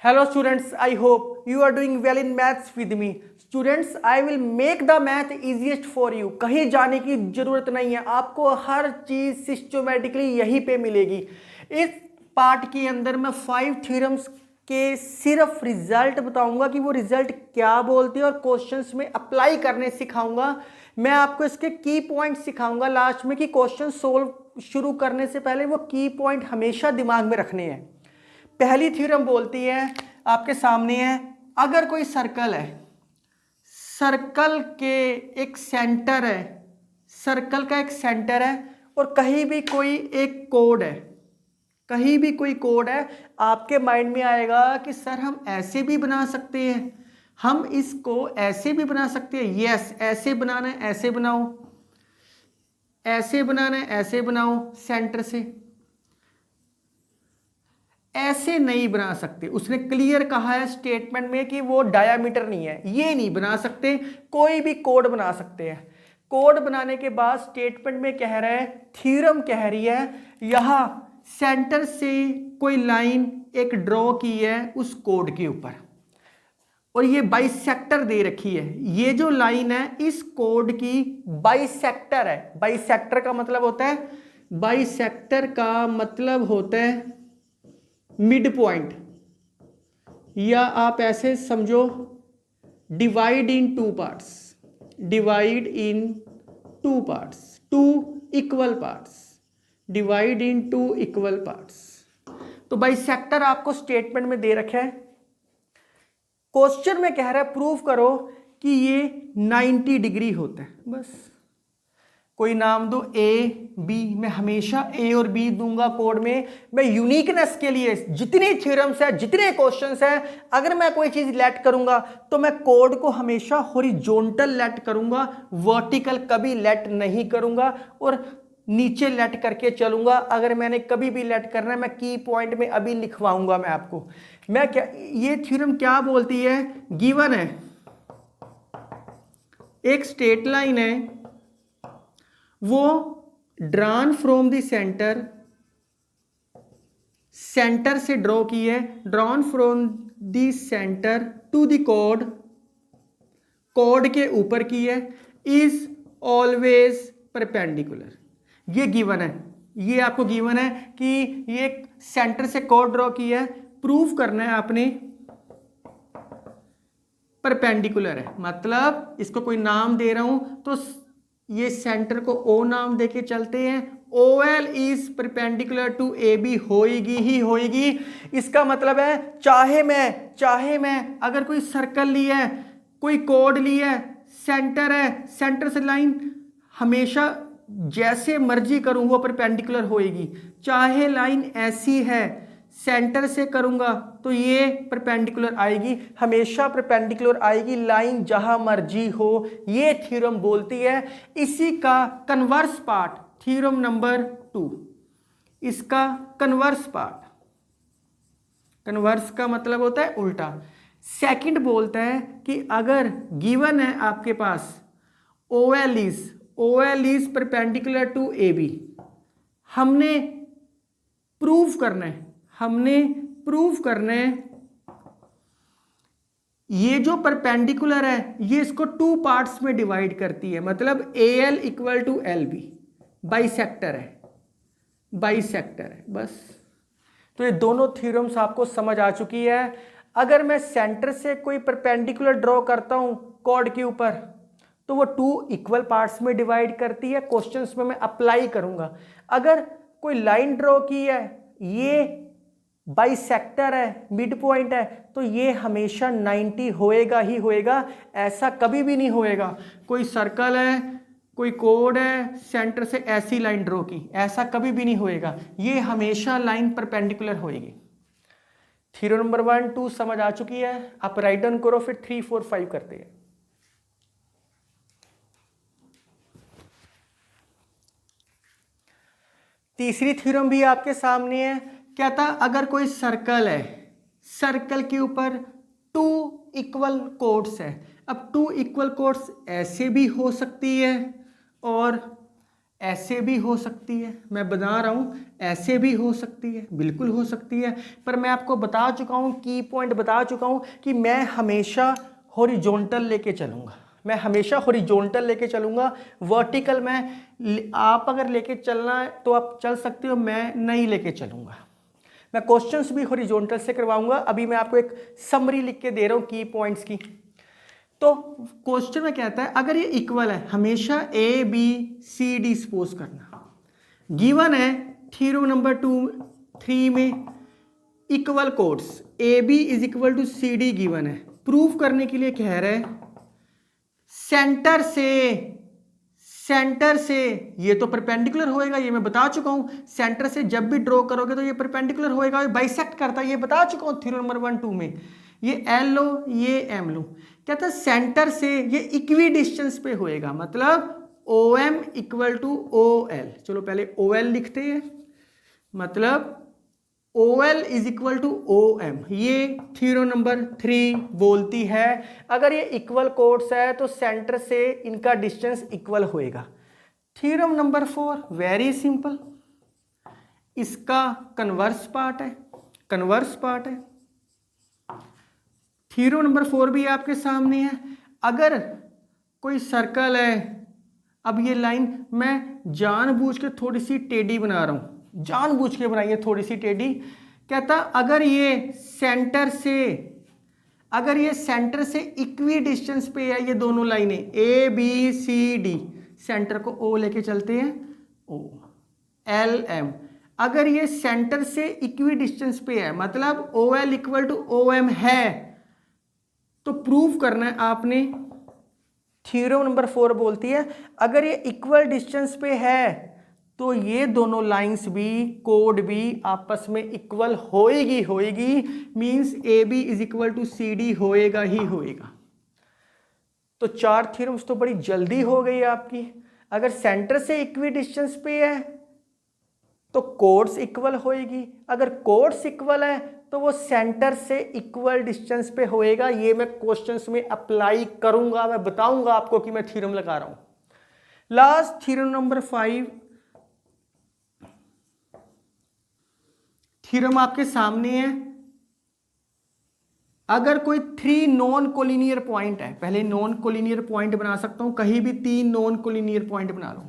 Hello students, I hope you are doing well in maths with me. Students, I will make the math easiest for you. कहीं जाने की ज़रूरत नहीं है, आपको हर चीज़ सिस्टमेटिकली यहीं पे मिलेगी। इस पार्ट के अंदर मैं 5 थ्योरम्स के सिर्फ रिजल्ट बताऊंगा कि वो रिजल्ट क्या बोलते हैं और क्वेश्चंस में अप्लाई करने सिखाऊंगा। मैं आपको इसके की पॉइंट सिखाऊंगा लास्ट में कि क्वेश्चन सोल्व शुरू करने से पहले वो की पॉइंट हमेशा दिमाग में रखने हैं। पहली थ्योरम बोलती है, आपके सामने है, अगर कोई सर्कल है, सर्कल के एक सेंटर है, सर्कल का एक सेंटर है और कहीं भी कोई एक कोड है, कहीं भी कोई कोड है, आपके माइंड में आएगा कि सर हम ऐसे भी बना सकते हैं, हम इसको ऐसे भी बना सकते हैं। यस, ऐसे बनाना है ऐसे बनाओ, ऐसे बनाना है ऐसे बनाओ, सेंटर से ऐसे नहीं बना सकते। उसने क्लियर कहा है स्टेटमेंट में कि वो डायामीटर नहीं है, ये नहीं बना सकते। कोई भी कोड बना सकते हैं। कोड बनाने के बाद स्टेटमेंट में कह रहा है, थ्योरम कह रही है, यहां सेंटर से कोई लाइन एक ड्रॉ की है उस कोड के ऊपर और ये बाइसेक्टर दे रखी है। ये जो लाइन है इस कोड की बाइसेक्टर है। बाइसेक्टर का मतलब होता है, बाइसेक्टर का मतलब होता है मिड पॉइंट, या आप ऐसे समझो divide into parts, divide into parts, two equal parts, divide into equal parts. तो बाइसेक्टर आपको स्टेटमेंट में दे रखा है। क्वेश्चन में कह रहा है प्रूव करो कि ये 90 डिग्री होता है। बस कोई नाम दो, ए बी, मैं हमेशा ए और बी दूंगा कोड में। मैं यूनिकनेस के लिए जितनी थ्योरम्स है, जितने क्वेश्चंस हैं, अगर मैं कोई चीज लेट करूंगा तो मैं कोड को हमेशा हॉरिजॉन्टल लेट करूंगा, वर्टिकल कभी लेट नहीं करूंगा और नीचे लेट करके चलूंगा। अगर मैंने कभी भी लेट करना है, मैं की पॉइंट में अभी लिखवाऊंगा मैं आपको। मैं क्या, ये थ्योरम क्या बोलती है, गिवन है एक स्ट्रेट लाइन है, वो drawn from the centre, centre से ड्रॉ की है, drawn from the centre to the code, code के ऊपर की है, इज ऑलवेज परपेंडिकुलर। ये गिवन है, ये आपको गिवन है कि ये सेंटर से कोड ड्रॉ की है, प्रूफ करना है आपने परपेंडिकुलर है। मतलब इसको कोई नाम दे रहा हूं तो ये सेंटर को ओ नाम देके चलते हैं। OL is perpendicular to AB, होएगी ही होएगी। इसका मतलब है चाहे मैं अगर कोई सर्कल लिया है, कोई कोड लिया है, सेंटर है, सेंटर से लाइन हमेशा जैसे मर्जी करूं वो परपेंडिकुलर होएगी। चाहे लाइन ऐसी है, सेंटर से करूंगा तो ये परपेंडिकुलर आएगी, हमेशा परपेंडिकुलर आएगी लाइन जहां मर्जी हो। ये थ्योरम बोलती है। इसी का कन्वर्स पार्ट थ्योरम नंबर 2, इसका कन्वर्स पार्ट, कन्वर्स का मतलब होता है उल्टा। सेकंड बोलता है कि अगर गिवन है आपके पास OL is perpendicular to AB, हमने प्रूव करना है, ये जो परपेंडिकुलर है ये इसको 2 पार्ट्स में डिवाइड करती है। मतलब AL equal to LB, bisector है, बस। तो ये दोनों थ्योरम्स आपको समझ आ चुकी है। अगर मैं सेंटर से कोई परपेंडिकुलर ड्रॉ करता हूं कोड के ऊपर तो वो 2 इक्वल पार्ट्स में डिवाइड करती है। क्वेश्चंस में मैं अप्लाई करूंगा। अगर कोई लाइन ड्रॉ की है, ये बाइसेक्टर है, मिड पॉइंट है, तो ये हमेशा 90 होएगा ही होएगा, ऐसा कभी भी नहीं होएगा कोई सर्कल है, कोई कोड है, सेंटर से ऐसी लाइन ड्रॉ की, ऐसा कभी भी नहीं होएगा। ये हमेशा लाइन परपेंडिकुलर होएगी। थ्योरम नंबर 1 2 समझ आ चुकी है। आप राइट डाउन करो, फिर 3 4 5 करते हैं। तीसरी थ्योरम भी आपके सामने है। क्या था, अगर कोई सर्कल है, सर्कल के ऊपर 2 इक्वल कोड्स है। अब 2 इक्वल कोड्स ऐसे भी हो सकती है और ऐसे भी हो सकती है, मैं बता रहा हूँ, ऐसे भी हो सकती है, बिल्कुल हो सकती है, पर मैं आपको बता चुका हूँ, की पॉइंट बता चुका हूँ कि मैं हमेशा हॉरिजॉन्टल लेके चलूँगा, मैं हमेशा हॉरिजॉन्टल लेके चलूँगा। वर्टिकल मैं आप अगर लेके चलना है तो आप चल सकते हो, मैं नहीं लेके चलूँगा। मैं क्वेश्चंस भी हॉरिजॉन्टल से करवाऊँगा। अभी मैं आपको एक समरी लिख के दे रहा हूँ की पॉइंट्स की। तो क्वेश्चन में कहता है अगर ये इक्वल है, हमेशा A B C D suppose करना। गिवन है थ्योरम नंबर 3 में equal chords A B is equal to C D given है। प्रूफ करने के लिए कह रहे हैं सेंटर से ये तो परपेंडिकुलर होएगा, ये मैं बता चुका हूं। सेंटर से जब भी ड्रॉ करोगे तो ये परपेंडिकुलर होएगा, ये बाइसेक्ट करता है, ये बता चुका हूं थ्योरम नंबर 1 2 में। ये एल लो, ये एम लो, कहता है सेंटर से ये इक्वी डिस्टेंस पे होएगा, मतलब O M equal to O L. चलो पहले ओ एल लिखते हैं, मतलब O L is equal to O M. ये थ्योरम नंबर 3 बोलती है अगर ये इक्वल कोड्स है तो सेंटर से इनका डिस्टेंस इक्वल होएगा। थ्योरम नंबर 4 वेरी सिंपल, इसका कन्वर्स पार्ट है, थ्योरम नंबर 4 भी आपके सामने है। अगर कोई सर्कल है, अब ये लाइन मैं जानबूझ के थोड़ी सी टेढ़ी बना रहा हूं, जानबूझ के बनाइए थोड़ी सी टेढ़ी। कहता अगर ये सेंटर से इक्वी डिस्टेंस पे है, ये दोनों लाइनें A B C D, centre को ओ लेके चलते हैं, ओ एल एम। अगर ये सेंटर से इक्वी डिस्टेंस पे है, मतलब O L equal to O M है, तो प्रूव करना है आपने। थ्योरम नंबर 4 बोलती है अगर ये इक्वल डिस्टेंस पे है तो ये दोनों लाइंस भी, कोड भी आपस में इक्वल होएगी, means A B is equal to C D होएगा ही होएगा। तो 4 थ्योरम्स तो बड़ी जल्दी हो गई आपकी। अगर सेंटर से इक्वी डिस्टेंस पे है तो कोड्स इक्वल होएगी, अगर कोड्स इक्वल है तो वो सेंटर से इक्वल डिस्टेंस पे होएगा। ये मैं क्वेश्चंस में अप्लाई करूंगा, मैं बताऊंगा आपको कि मैं थ्योरम लगा रहा हूं। लास्ट थ्योरम नंबर 5, थ्योरम आपके सामने है। अगर कोई 3 नॉन कोलिनियर पॉइंट है, पहले नॉन कोलिनियर पॉइंट बना सकता हूं, कहीं भी 3 नॉन कोलिनियर पॉइंट बना लो।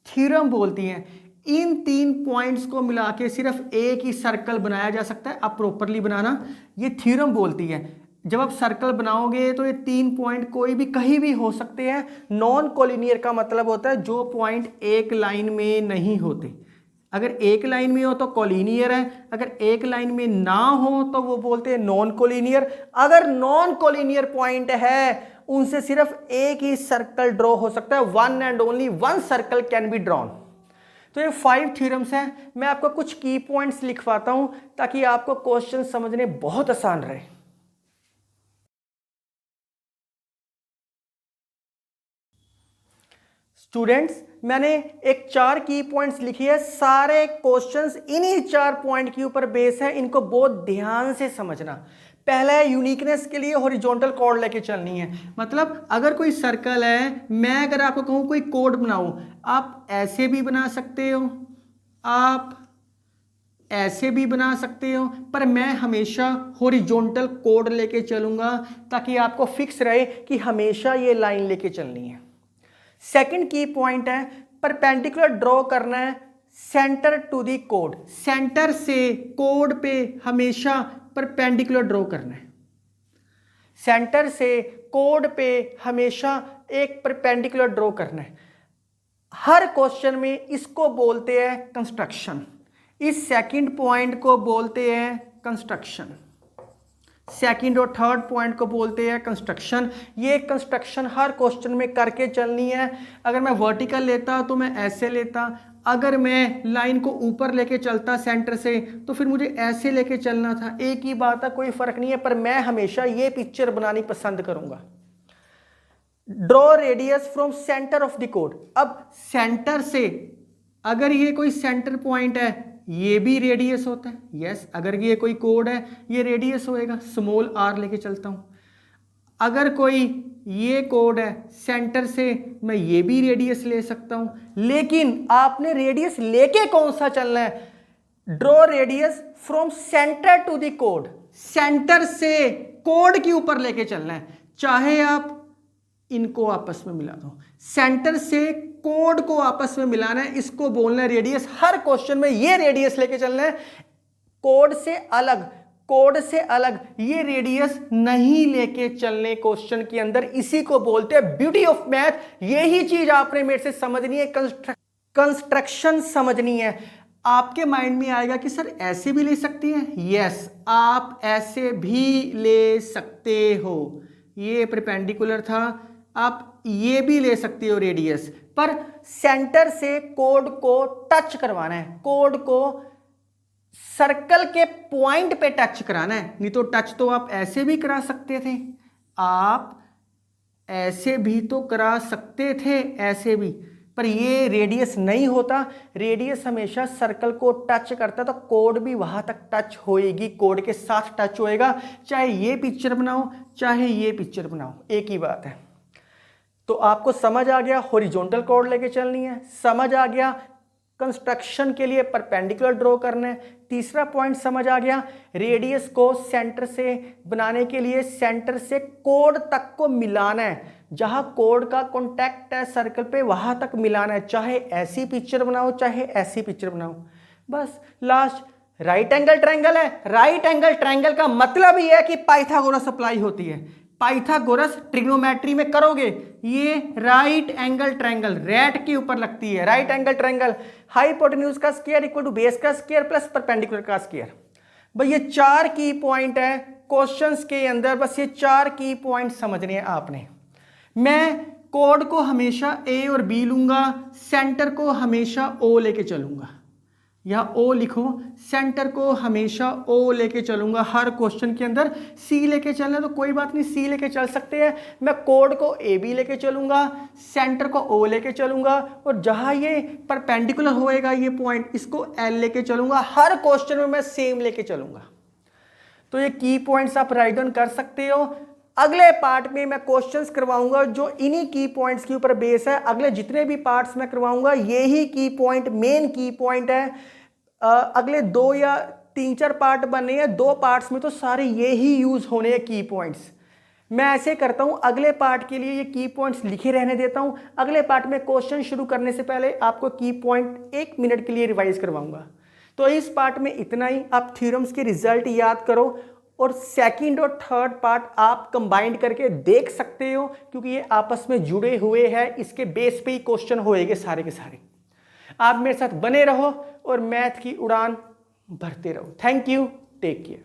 थ्योरम बोलती है इन 3 पॉइंट्स को मिला के सिर्फ एक ही सर्कल बनाया जा सकता है। अब प्रॉपरली बनाना, ये थ्योरम बोलती है जब आप सर्कल बनाओगे तो ये 3 पॉइंट कोई भी कहीं भी हो सकते हैं। नॉन कोलिनियर का मतलब होता है जो पॉइंट एक लाइन में नहीं होते। अगर एक लाइन में हो तो कोलिनियर है, अगर एक लाइन में ना हो तो वो बोलते हैं नॉन कोलिनियर। अगर नॉन कोलिनियर पॉइंट है उनसे सिर्फ एक ही सर्कल ड्रॉ हो सकता है, one and only one circle can be drawn. तो ये 5 थ्योरम्स हैं। मैं आपको कुछ की पॉइंट्स लिखवाता हूं ताकि आपको क्वेश्चन समझने बहुत आसान रहे। स्टूडेंट्स, मैंने एक 4 की पॉइंट्स लिखी है, सारे क्वेश्चंस इन्हीं 4 पॉइंट के ऊपर बेस है। इनको बहुत ध्यान से समझना। पहला है यूनिकनेस के लिए हॉरिजॉन्टल कोड लेके चलनी है, मतलब अगर कोई सर्कल है, मैं अगर आपको कहूं कोई कोड बनाओ, आप ऐसे भी बना सकते हो, आप ऐसे भी बना सकते हो, पर मैं हमेशा हॉरिजॉन्टल कोड लेके चलूंगा ताकि आपको फिक्स रहे कि हमेशा ये लाइन लेके चलनी है। सेकंड की पॉइंट है परपेंडिकुलर ड्रॉ करना है सेंटर टू दी कोड, सेंटर से कोड पे हमेशा परपेंडिकुलर ड्रॉ करना है। सेंटर से कोड पे हमेशा एक परपेंडिकुलर ड्रॉ करना है। हर क्वेश्चन में इसको बोलते हैं कंस्ट्रक्शन। इस सेकंड पॉइंट को बोलते हैं कंस्ट्रक्शन, सेकंड और थर्ड पॉइंट को बोलते हैं कंस्ट्रक्शन। ये कंस्ट्रक्शन हर क्वेश्चन में करके चलनी है। अगर मैं वर्टिकल लेता तो मैं ऐसे लेता, अगर मैं लाइन को ऊपर लेके चलता सेंटर से तो फिर मुझे ऐसे लेके चलना था। एक ही बात है, कोई फर्क नहीं है, पर मैं हमेशा ये पिक्चर बनानी पसंद करूंगा। Draw radius from centre of the code. अब सेंटर से अगर ये कोई सेंटर पॉइंट है, ये भी रेडियस होता है। यस, अगर ये कोई कोड है ये रेडियस होएगा, स्मॉल आर लेके चलता हूं। अगर कोई ये कोड है, सेंटर से मैं ये भी रेडियस ले सकता हूं, लेकिन आपने रेडियस लेके कौन सा चलना है? Draw radius from centre to the कोड, सेंटर से कोड के ऊपर लेके चलना है। चाहे आप इनको आपस में मिला दो, सेंटर से कोड को आपस में मिलाना है, इसको बोलना है रेडियस। हर क्वेश्चन में ये रेडियस लेके चलना है, कोड से अलग, कोड से अलग ये रेडियस नहीं लेके चलने क्वेश्चन के अंदर। इसी को बोलते हैं ब्यूटी ऑफ मैथ। यही चीज आपने मेरे से समझनी है, कंस्ट्रक्शन समझनी है। आपके माइंड में आएगा कि सर ऐसे भी ले सकती हैं, यस आप ऐसे भी ले सकते हो। ये परपेंडिकुलर था, आप ये भी ले सकते हो रेडियस, पर सेंटर से कोड को टच करवाना है, कोड को सर्कल के पॉइंट पे टच कराना है। नहीं तो टच तो आप ऐसे भी करा सकते थे, आप ऐसे भी तो करा सकते थे, ऐसे भी, पर ये रेडियस नहीं होता। रेडियस हमेशा सर्कल को टच करता, तो कोड भी वहां तक टच होएगी, कोड के साथ टच होएगा। चाहे ये पिक्चर बनाओ चाहे ये पिक्चर बनाओ, एक ही बात है। तो आपको समझ आ गया हॉरिजॉन्टल कोड लेके चलनी है, समझ आ गया कंस्ट्रक्शन के लिए परपेंडिकुलर ड्रॉ करना है। तीसरा पॉइंट समझ आ गया, रेडियस को सेंटर से बनाने के लिए सेंटर से कोड तक को मिलाना है। जहां कोड का कॉन्टैक्ट है सर्कल पे वहां तक मिलाना है, चाहे ऐसी पिक्चर बनाओ चाहे ऐसी पिक्चर बनाओ। बस लास्ट राइट एंगल ट्रायंगल है। राइट एंगल ट्रायंगल का मतलब ही है कि पाइथागोरस अप्लाई होती है। पाइथागोरस ट्रिग्नोमेट्री में करोगे, ये राइट एंगल ट्रायंगल रेट के ऊपर लगती है। राइट एंगल ट्रायंगल हाइपोटेन्यूज का स्क्वायर इक्वल टू बेस का स्क्वायर प्लस परपेंडिकुलर का स्क्वायर। भाई ये 4 की पॉइंट है क्वेश्चंस के अंदर, बस ये 4 की पॉइंट समझने हैं आपने। मैं कोड को हमेशा ए और बी लूंगा, सेंटर को हमेशा ओ लेके चलूंगा, या ओ लिखो, सेंटर को हमेशा ओ लेके चलूंगा। हर क्वेश्चन के अंदर सी लेके चलना तो कोई बात नहीं, सी लेके चल सकते हैं। मैं कोड को ए बी लेके चलूंगा, सेंटर को ओ लेके चलूंगा, और जहां ये परपेंडिकुलर होएगा ये पॉइंट, इसको एल लेके चलूंगा। हर क्वेश्चन में मैं सेम लेके चलूंगा। तो ये की पॉइंट्स आप राइट डाउन कर सकते हो। अगले पार्ट में मैं क्वेश्चंस करवाऊंगा जो इन्हीं की पॉइंट्स के ऊपर बेस है। अगले जितने भी पार्ट्स मैं करवाऊंगा यही की पॉइंट मेन की पॉइंट है। अगले 2 या 3-4 पार्ट बने हैं, 2 पार्ट्स में तो सारे यही यूज होने हैं की पॉइंट्स। मैं ऐसे करता हूं, अगले पार्ट के लिए ये की पॉइंट्स लिखे रहने देता हूं। अगले पार्ट में क्वेश्चन शुरू करने से पहले आपको की पॉइंट 1 मिनट के लिए रिवाइज करवाऊंगा। तो इस पार्ट में इतना ही। आप थ्योरम्स के रिजल्ट याद करो, और सेकंड और थर्ड पार्ट आप कंबाइंड करके देख सकते हो, क्योंकि ये आपस में जुड़े हुए हैं। इसके बेस पे ही क्वेश्चन होएंगे सारे के सारे। आप मेरे साथ बने रहो और मैथ की उड़ान भरते रहो। Thank you, take care.